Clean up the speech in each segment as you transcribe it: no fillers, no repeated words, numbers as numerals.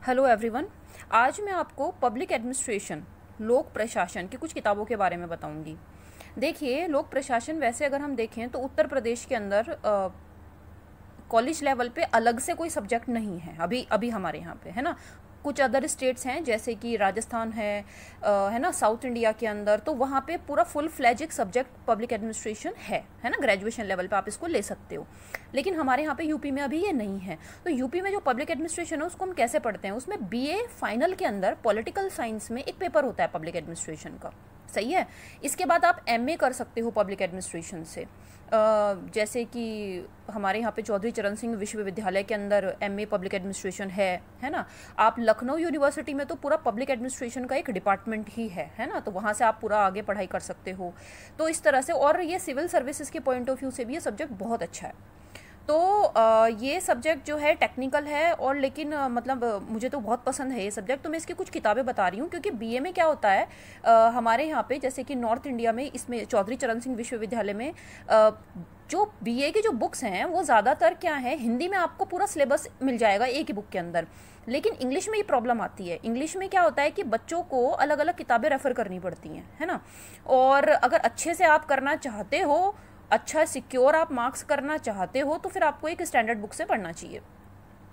Hello everyone. आज मैं आपको पब्लिक एडमिनिस्ट्रेशन लोक प्रशासन की कुछ किताबों के बारे में बताऊंगी। देखिए, लोक प्रशासन वैसे अगर हम देखें तो उत्तर प्रदेश के अंदर कॉलेज लेवल पे अलग से कोई सब्जेक्ट नहीं है अभी अभी हमारे यहाँ पे, है ना। कुछ अदर स्टेट्स हैं जैसे कि राजस्थान है ना, साउथ इंडिया के अंदर, तो वहाँ पे पूरा फुल फ्लैजिक सब्जेक्ट पब्लिक एडमिनिस्ट्रेशन है ना, ग्रेजुएशन लेवल पे आप इसको ले सकते हो। लेकिन हमारे यहाँ पे यूपी में अभी ये नहीं है। तो यूपी में जो पब्लिक एडमिनिस्ट्रेशन है उसको हम कैसे पढ़ते हैं, उसमें बीए फाइनल के अंदर पॉलिटिकल साइंस में एक पेपर होता है पब्लिक एडमिनिस्ट्रेशन का, सही है। इसके बाद आप एमए कर सकते हो पब्लिक एडमिनिस्ट्रेशन से। जैसे कि हमारे यहाँ पे चौधरी चरण सिंह विश्वविद्यालय के अंदर एमए पब्लिक एडमिनिस्ट्रेशन है ना। आप लखनऊ यूनिवर्सिटी में तो पूरा पब्लिक एडमिनिस्ट्रेशन का एक डिपार्टमेंट ही है ना, तो वहाँ से आप पूरा आगे पढ़ाई कर सकते हो। तो इस तरह से, और ये सिविल सर्विसेज के पॉइंट ऑफ व्यू से भी ये सब्जेक्ट बहुत अच्छा है। तो ये सब्जेक्ट जो है टेक्निकल है, और लेकिन मतलब मुझे तो बहुत पसंद है ये सब्जेक्ट। तो मैं इसकी कुछ किताबें बता रही हूँ, क्योंकि बीए में क्या होता है, हमारे यहाँ पे जैसे कि नॉर्थ इंडिया में इसमें चौधरी चरण सिंह विश्वविद्यालय में जो बीए की जो बुक्स हैं वो ज़्यादातर क्या है, हिंदी में आपको पूरा सिलेबस मिल जाएगा एक ही बुक के अंदर। लेकिन इंग्लिश में ये प्रॉब्लम आती है। इंग्लिश में क्या होता है कि बच्चों को अलग अलग किताबें रेफ़र करनी पड़ती हैं, है ना। और अगर अच्छे से आप करना चाहते हो, अच्छा सिक्योर आप मार्क्स करना चाहते हो, तो फिर आपको एक स्टैंडर्ड बुक से पढ़ना चाहिए।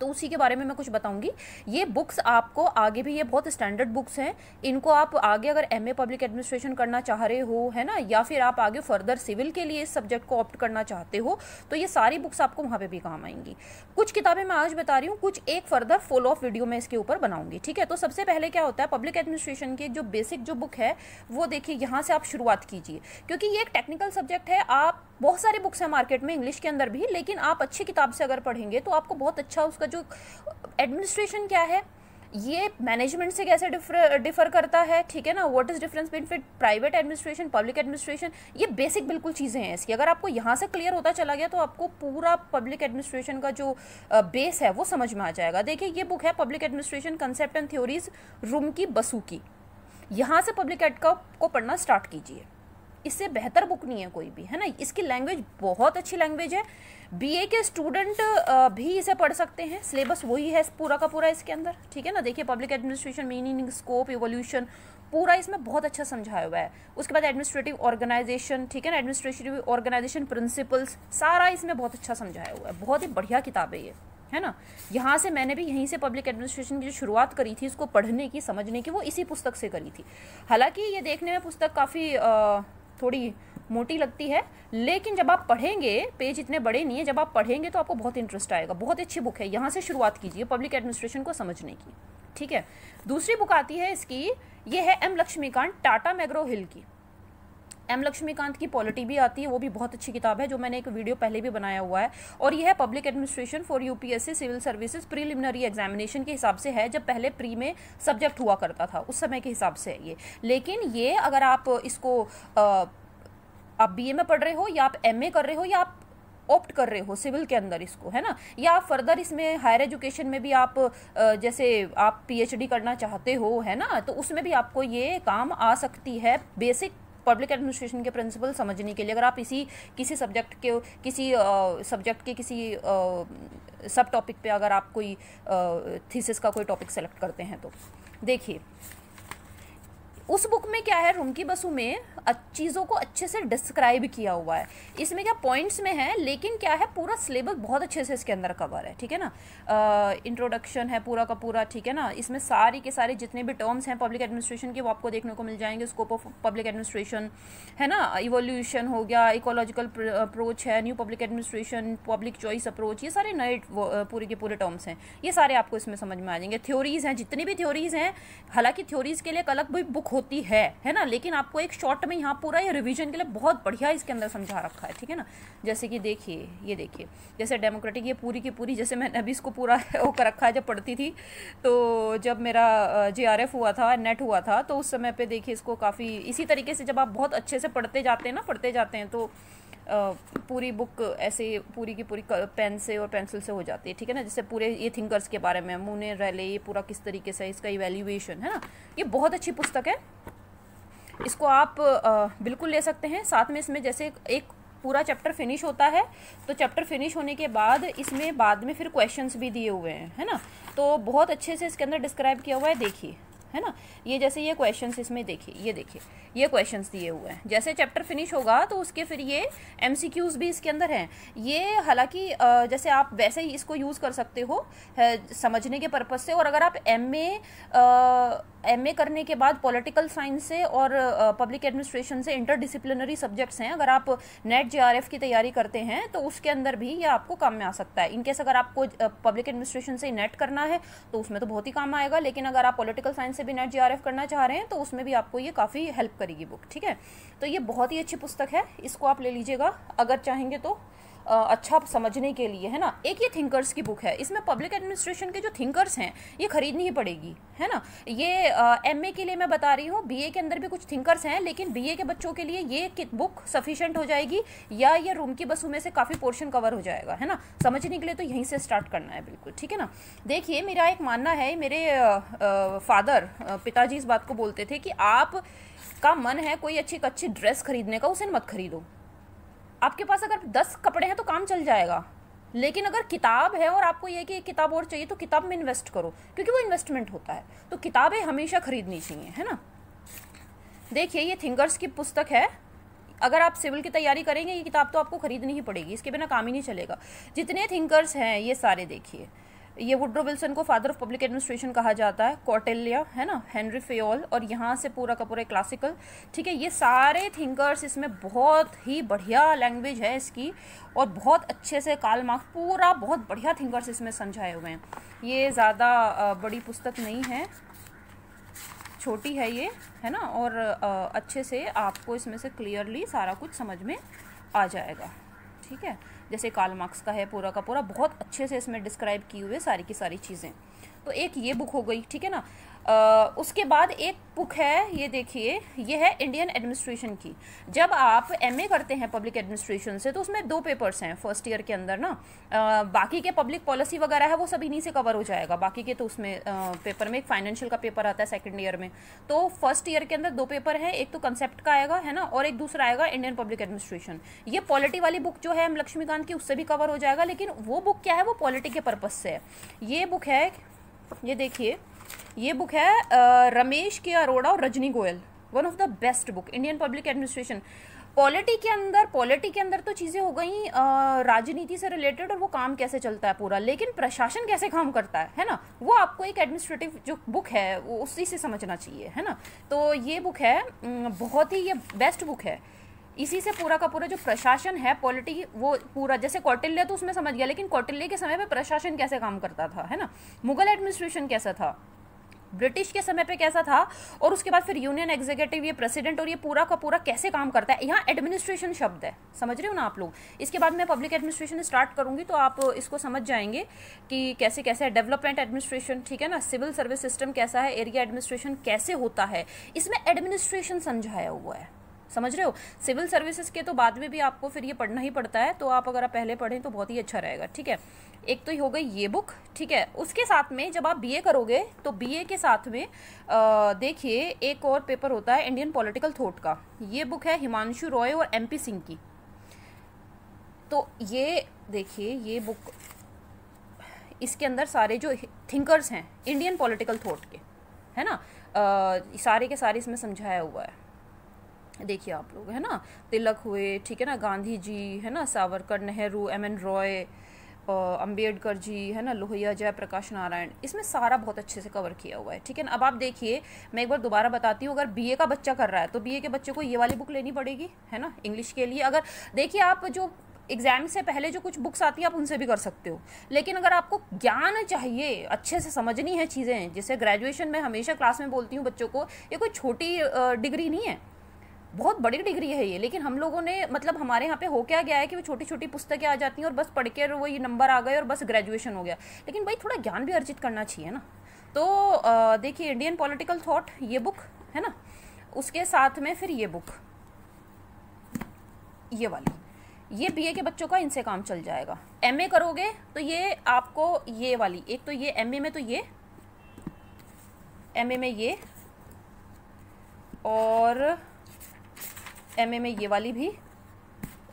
तो उसी के बारे में मैं कुछ बताऊंगी। ये बुक्स आपको आगे भी, ये बहुत स्टैंडर्ड बुक्स हैं, इनको आप आगे अगर एमए पब्लिक एडमिनिस्ट्रेशन करना चाह रहे हो, है ना, या फिर आप आगे फर्दर सिविल के लिए इस सब्जेक्ट को ऑप्ट करना चाहते हो, तो ये सारी बुक्स आपको वहाँ पे भी काम आएंगी। कुछ किताबें मैं आज बता रही हूँ, कुछ एक फर्दर फॉलो ऑफ वीडियो में इसके ऊपर बनाऊंगी, ठीक है। तो सबसे पहले क्या होता है, पब्लिक एडमिनिस्ट्रेशन की जो बेसिक जो बुक है वो देखिए, यहाँ से आप शुरुआत कीजिए, क्योंकि ये एक टेक्निकल सब्जेक्ट है। आप बहुत सारी बुक्स हैं मार्केट में इंग्लिश के अंदर भी, लेकिन आप अच्छी किताब से अगर पढ़ेंगे तो आपको बहुत अच्छा उसका जो एडमिनिस्ट्रेशन क्या है, ये मैनेजमेंट से कैसे डिफर करता है, ठीक है ना, what is difference between private administration public administration, ये बेसिक बिल्कुल चीज़ें हैं इसकी। अगर आपको यहाँ से क्लियर होता चला गया तो आपको पूरा पब्लिक एडमिनिस्ट्रेशन का जो बेस है वो समझ में आ जाएगा। देखिए, ये बुक है public administration concept and theories, Rumki बसुकी। यहाँ से पब्लिक एड को पढ़ना स्टार्ट कीजिए, इससे बेहतर बुक नहीं है कोई भी, है ना। इसकी लैंग्वेज बहुत अच्छी लैंग्वेज है, बीए के स्टूडेंट भी इसे पढ़ सकते हैं। सिलेबस वही है पूरा का पूरा इसके अंदर, ठीक है ना। देखिए, public administration meaning, scope, evolution, पूरा इसमें बहुत अच्छा समझाया हुआ है। उसके बाद एडमिनिस्ट्रेटिव ऑर्गेनाइजेशन, ठीक है ना, एडमिनिस्ट्रेटिव ऑर्गेनाइजेशन प्रिंसिपल्स, सारा इसमें बहुत अच्छा समझाया हुआ है। बहुत ही बढ़िया किताब है ये, है ना। यहाँ से मैंने भी यहीं से पब्लिक एडमिनिस्ट्रेशन की जो शुरुआत करी थी इसको पढ़ने की, समझने की, वो इसी पुस्तक से करी थी। हालांकि ये देखने में पुस्तक काफ़ी थोड़ी मोटी लगती है, लेकिन जब आप पढ़ेंगे, पेज इतने बड़े नहीं है, जब आप पढ़ेंगे तो आपको बहुत इंटरेस्ट आएगा। बहुत अच्छी बुक है, यहाँ से शुरुआत कीजिए पब्लिक एडमिनिस्ट्रेशन को समझने की, ठीक है। दूसरी बुक आती है इसकी, ये है एम लक्ष्मीकांत, टाटा मैग्रो हिल की। एम लक्ष्मीकांत की पॉलिटी भी आती है, वो भी बहुत अच्छी किताब है, जो मैंने एक वीडियो पहले भी बनाया हुआ है। और ये है public administration for UPSC civil services preliminary examination के हिसाब से है, जब पहले प्री में सब्जेक्ट हुआ करता था उस समय के हिसाब से है ये। लेकिन ये अगर आप इसको आप बीए में पढ़ रहे हो, या आप एमए कर रहे हो, या आप ऑप्ट कर रहे हो सिविल के अंदर इसको, है ना, या आप फर्दर इसमें हायर एजुकेशन में भी आप जैसे आप पीएचडी करना चाहते हो, है ना, तो उसमें भी आपको ये काम आ सकती है बेसिक पब्लिक एडमिनिस्ट्रेशन के प्रिंसिपल समझने के लिए। अगर आप किसी सब्जेक्ट के किसी सब टॉपिक पे अगर आप कोई थीसिस का कोई टॉपिक सेलेक्ट करते हैं, तो देखिए उस बुक में क्या है, रुमकी बसु में चीज़ों को अच्छे से डिस्क्राइब किया हुआ है। इसमें क्या पॉइंट्स में है, लेकिन क्या है, पूरा सिलेबस बहुत अच्छे से इसके अंदर कवर है, ठीक है ना। इंट्रोडक्शन है पूरा का पूरा, ठीक है ना। इसमें सारी के सारे जितने भी टर्म्स हैं पब्लिक एडमिनिस्ट्रेशन के वो आपको देखने को मिल जाएंगे। स्कोप ऑफ पब्लिक एडमिनिस्ट्रेशन, है ना, इवोल्यूशन हो गया, इकोलॉजिकल अप्रोच है, new public administration, public choice approach, ये सारे नए पूरे के पूरे टर्म्स हैं, ये सारे आपको इसमें समझ में आ जाएंगे। थ्योरीज हैं, जितनी भी थ्योरीज हैं, हालांकि थ्योरीज के लिए एक अलग भी बुक होती है ना, लेकिन आपको एक शॉर्ट में यहाँ पूरा ये रिवीजन के लिए बहुत बढ़िया इसके अंदर समझा रखा है, ठीक है ना। जैसे कि देखिए, ये देखिए, जैसे डेमोक्रेटिक, ये पूरी की पूरी, जैसे मैंने अभी इसको पूरा वो कर रखा है। जब पढ़ती थी, तो जब मेरा जेआरएफ हुआ था, नेट हुआ था, तो उस समय पे देखिए इसको काफ़ी इसी तरीके से जब आप बहुत अच्छे से पढ़ते जाते हैं तो पूरी बुक ऐसे पूरी की पूरी पेन से और पेंसिल से हो जाती है, ठीक है ना। जैसे पूरे ये थिंकर्स के बारे में, मुने रैले, ये पूरा किस तरीके से इसका इवैल्यूएशन, है ना। ये बहुत अच्छी पुस्तक है, इसको आप बिल्कुल ले सकते हैं। साथ में इसमें जैसे एक पूरा चैप्टर फिनिश होता है, तो चैप्टर फिनिश होने के बाद इसमें बाद में फिर क्वेश्चंस भी दिए हुए हैं, है ना। तो बहुत अच्छे से इसके अंदर डिस्क्राइब किया हुआ है, देखिए, है ना। ये जैसे ये क्वेश्चंस इसमें देखिए, ये देखिए ये क्वेश्चंस दिए हुए हैं। जैसे चैप्टर फिनिश होगा तो उसके फिर ये एमसीक्यूज भी इसके अंदर हैं। ये हालांकि जैसे आप वैसे ही इसको यूज़ कर सकते हो समझने के पर्पज से, और अगर आप एमए करने के बाद पॉलिटिकल साइंस से और पब्लिक एडमिनिस्ट्रेशन से इंटरडिसिप्लिनरी सब्जेक्ट्स हैं, अगर आप नेट जेआरएफ की तैयारी करते हैं तो उसके अंदर भी ये आपको काम में आ सकता है। इनकेस अगर आपको पब्लिक एडमिनिस्ट्रेशन से नेट करना है तो उसमें तो बहुत ही काम आएगा, लेकिन अगर आप पॉलिटिकल साइंस से भी नेट जेआरएफ करना चाह रहे हैं तो उसमें भी आपको ये काफ़ी हेल्प करेगी बुक, ठीक है। तो ये बहुत ही अच्छी पुस्तक है, इसको आप ले लीजिएगा अगर चाहेंगे तो अच्छा समझने के लिए, है ना। एक ये थिंकर्स की बुक है, इसमें पब्लिक एडमिनिस्ट्रेशन के जो थिंकर्स हैं ये खरीदनी ही पड़ेगी, है ना। ये एमए के लिए मैं बता रही हूँ, बीए के अंदर भी कुछ थिंकर्स हैं, लेकिन बीए के बच्चों के लिए ये बुक सफिशिएंट हो जाएगी, या ये रूम की बसों में से काफ़ी पोर्शन कवर हो जाएगा, है ना। समझने के लिए तो यहीं से स्टार्ट करना है, बिल्कुल, ठीक है ना। देखिए, मेरा एक मानना है, मेरे फादर पिताजी इस बात को बोलते थे कि आप का मन है कोई अच्छी ड्रेस खरीदने का, उसे मत खरीदो। आपके पास अगर 10 कपड़े हैं तो काम चल जाएगा, लेकिन अगर किताब है और आपको ये कि एक किताब और चाहिए तो किताब में इन्वेस्ट करो, क्योंकि वो इन्वेस्टमेंट होता है। तो किताबें हमेशा खरीदनी चाहिए, है ना। देखिए, ये थिंकर्स की पुस्तक है। अगर आप सिविल की तैयारी करेंगे ये किताब तो आपको खरीदनी ही पड़ेगी, इसके बिना काम ही नहीं चलेगा। जितने थिंकर्स हैं ये सारे देखिए, ये वुड्रो विल्सन को फादर ऑफ पब्लिक एडमिनिस्ट्रेशन कहा जाता है, कौटिल्य, है ना, हेनरी फेयोल, और यहाँ से पूरा का पूरा क्लासिकल, ठीक है। ये सारे थिंकर्स, इसमें बहुत ही बढ़िया लैंग्वेज है इसकी, और बहुत अच्छे से कार्ल मार्क्स, पूरा बहुत बढ़िया थिंकर्स इसमें समझाए हुए हैं। ये ज़्यादा बड़ी पुस्तक नहीं है, छोटी है ये, है ना, और अच्छे से आपको इसमें से क्लियरली सारा कुछ समझ में आ जाएगा, ठीक है। जैसे कार्ल मार्क्स का है पूरा का पूरा, बहुत अच्छे से इसमें डिस्क्राइब की हुई है सारी की सारी चीज़ें। तो एक ये बुक हो गई, ठीक है ना। उसके बाद एक बुक है, ये देखिए, ये है इंडियन एडमिनिस्ट्रेशन की। जब आप एमए करते हैं पब्लिक एडमिनिस्ट्रेशन से तो उसमें 2 पेपर्स हैं फर्स्ट ईयर के अंदर ना। बाकी के पब्लिक पॉलिसी वगैरह है वो सब इन्हीं से कवर हो जाएगा, बाकी के तो उसमें पेपर में एक फाइनेंशियल का पेपर आता है सेकेंड ईयर में। तो फर्स्ट ईयर के अंदर 2 पेपर है, एक तो कंसेप्ट का आएगा, है ना, और एक दूसरा आएगा इंडियन पब्लिक एडमिनिस्ट्रेशन। ये पॉलिटी वाली बुक जो है लक्ष्मीकांत की, उससे भी कवर हो जाएगा, लेकिन वो बुक क्या है, वो पॉलिटी के पर्पज से है। ये बुक है, ये देखिए, ये बुक है रमेश के अरोड़ा और Rajni Goyal, one of the best book, Indian public administration. Polity के अंदर तो चीज़ें हो गई राजनीति से रिलेटेड और वो काम कैसे चलता है पूरा, लेकिन प्रशासन कैसे काम करता है ना, वो आपको एक एडमिनिस्ट्रेटिव जो बुक है वो उसी से समझना चाहिए, है ना। तो ये बुक है, बहुत ही ये बेस्ट बुक है। इसी से पूरा का पूरा जो प्रशासन है, पॉलिटी, वो पूरा, जैसे कौटिल्य तो उसमें समझ गया, लेकिन कौटिल्य के समय पे प्रशासन कैसे काम करता था, है ना, मुगल एडमिनिस्ट्रेशन कैसा था, ब्रिटिश के समय पे कैसा था, और उसके बाद फिर यूनियन एग्जीक्यूटिव, ये प्रेसिडेंट, और ये पूरा का पूरा कैसे काम करता है। यहाँ एडमिनिस्ट्रेशन शब्द है, समझ रहे हो ना आप लोग। इसके बाद मैं पब्लिक एडमिनिस्ट्रेशन स्टार्ट करूंगी तो आप इसको समझ जाएंगे कि कैसे कैसे है। डेवलपमेंट एडमिनिस्ट्रेशन, ठीक है ना, सिविल सर्विस सिस्टम कैसा है, एरिया एडमिनिस्ट्रेशन कैसे होता है, इसमें एडमिनिस्ट्रेशन समझाया हुआ है, समझ रहे हो। सिविल सर्विसेज के तो बाद में भी आपको फिर ये पढ़ना ही पड़ता है, तो आप अगर आप पहले पढ़ें तो बहुत ही अच्छा रहेगा, ठीक है। एक तो हो गई ये बुक, ठीक है। उसके साथ में जब आप बीए करोगे तो बीए के साथ में देखिए एक और पेपर होता है इंडियन पॉलिटिकल थॉट का। ये बुक है हिमांशु रॉय और एमपी सिंह की। तो ये देखिए, ये बुक, इसके अंदर सारे जो थिंकर्स हैं इंडियन पॉलिटिकल थॉट के, है ना, सारे के सारे इसमें समझाया हुआ है। देखिए आप लोग, है ना, तिलक हुए, ठीक है ना, गांधी जी, है ना, सावरकर, नेहरू, एमएन रॉय, अंबेडकर जी, है ना, लोहिया, जयप्रकाश नारायण, इसमें सारा बहुत अच्छे से कवर किया हुआ है, ठीक है ना। अब आप देखिए, मैं एक बार दोबारा बताती हूँ, अगर बीए का बच्चा कर रहा है तो बीए के बच्चे को ये वाली बुक लेनी पड़ेगी, है ना, इंग्लिश के लिए। अगर देखिए, आप जो एग्जाम से पहले जो कुछ बुक्स आती है आप उनसे भी कर सकते हो, लेकिन अगर आपको ज्ञान चाहिए, अच्छे से समझनी है चीज़ें, जैसे ग्रेजुएशन में हमेशा क्लास में बोलती हूँ बच्चों को, ये कोई छोटी डिग्री नहीं है, बहुत बड़ी डिग्री है ये। लेकिन हम लोगों ने, मतलब हमारे यहाँ पे हो क्या गया है कि वो छोटी छोटी पुस्तकें आ जाती हैं और बस पढ़ के वो ये नंबर आ गए और बस ग्रेजुएशन हो गया। लेकिन भाई थोड़ा ज्ञान भी अर्जित करना चाहिए ना। तो देखिए, इंडियन पॉलिटिकल थॉट, ये बुक है ना, उसके साथ में फिर ये बुक, ये वाली, ये बीए के बच्चों का, इनसे काम चल जाएगा। एमए करोगे तो ये आपको ये वाली, एक तो ये एमए में, तो ये एमए में ये, और एमए में ये वाली भी,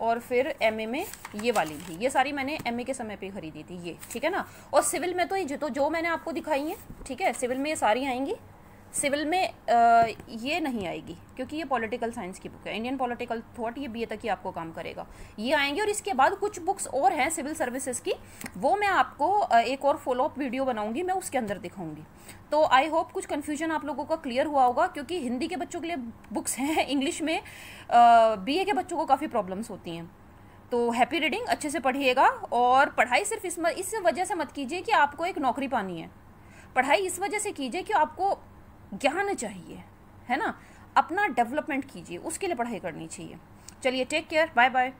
और फिर एमए में ये वाली भी, ये सारी मैंने एमए के समय पे खरीदी थी ये, ठीक है ना। और सिविल में तो ये जो मैंने आपको दिखाई है, ठीक है, सिविल में ये सारी आएंगी। सिविल में ये नहीं आएगी क्योंकि ये पॉलिटिकल साइंस की बुक है, इंडियन पॉलिटिकल थॉट, ये बीए तक ही आपको काम करेगा, ये आएंगे। और इसके बाद कुछ बुक्स और हैं सिविल सर्विसेज की, वो मैं आपको एक और फॉलोअप वीडियो बनाऊंगी, मैं उसके अंदर दिखाऊंगी। तो आई होप कुछ कन्फ्यूजन आप लोगों का क्लियर हुआ होगा, क्योंकि हिंदी के बच्चों के लिए बुक्स हैं, इंग्लिश में बीए के बच्चों को काफ़ी प्रॉब्लम्स होती हैं। तो हैप्पी रीडिंग, अच्छे से पढ़िएगा। और पढ़ाई सिर्फ इस वजह से मत कीजिए कि आपको एक नौकरी पानी है, पढ़ाई इस वजह से कीजिए कि आपको ज्ञान चाहिए, है ना, अपना डेवलपमेंट कीजिए, उसके लिए पढ़ाई करनी चाहिए। चलिए, टेक केयर, बाय बाय।